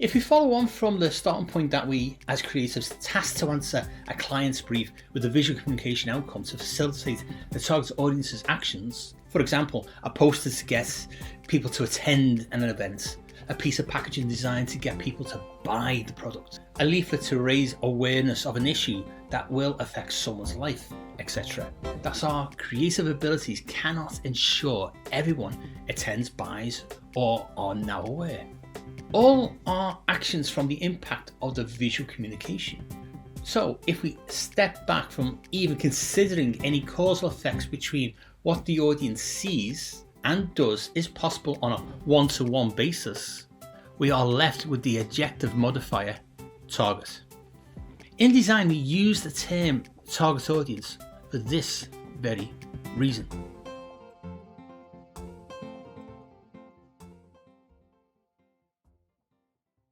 If we follow on from the starting point that we, as creatives, tasked to answer a client's brief with a visual communication outcome to facilitate the target audience's actions, for example, a poster to get people to attend an event, a piece of packaging designed to get people to buy the product, a leaflet to raise awareness of an issue that will affect someone's life, etc. Thus, our creative abilities cannot ensure everyone attends, buys, or are now aware. All are actions from the impact of the visual communication. So if we step back from even considering any causal effects between what the audience sees and does is possible on a one-to-one basis, we are left with the adjective modifier target. In design, we use the term target audience for this very reason.